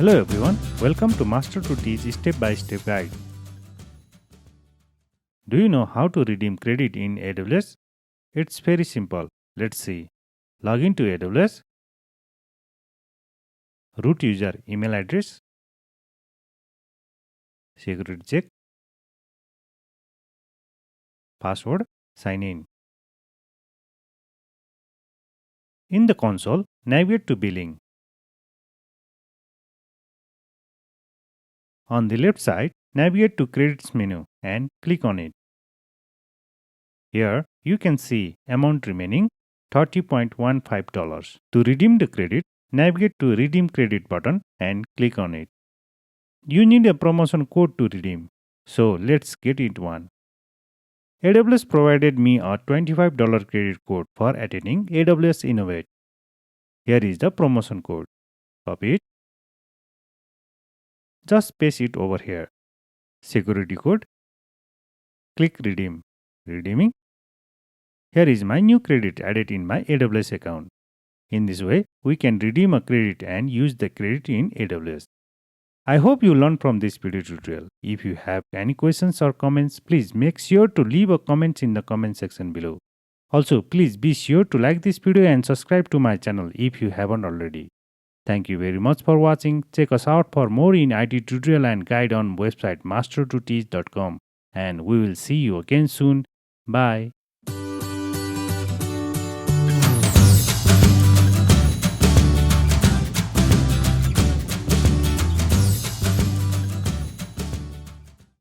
Hello everyone, welcome to Master to Teach Step-by-Step Guide. Do you know how to redeem credit in AWS? It's very simple. Let's see. Log into AWS, root user email address, security check, password, sign in. In the console, navigate to billing. On the left side, navigate to credits menu and click on it. Here, you can see amount remaining $30.15. To redeem the credit, navigate to redeem credit button and click on it. You need a promotion code to redeem, so let's get it one. AWS provided me a $25 credit code for attending AWS Innovate. Here is the promotion code. Copy it. Just paste it over here. Security code. Click redeem. Redeeming. Here is my new credit added in my AWS account. In this way, we can redeem a credit and use the credit in AWS. I hope you learned from this video tutorial. If you have any questions or comments, please make sure to leave a comment in the comment section below. Also, please be sure to like this video and subscribe to my channel if you haven't already. Thank you very much for watching. Check us out for more in IT tutorial and guide on website master2teach.com, and we will see you again soon. Bye.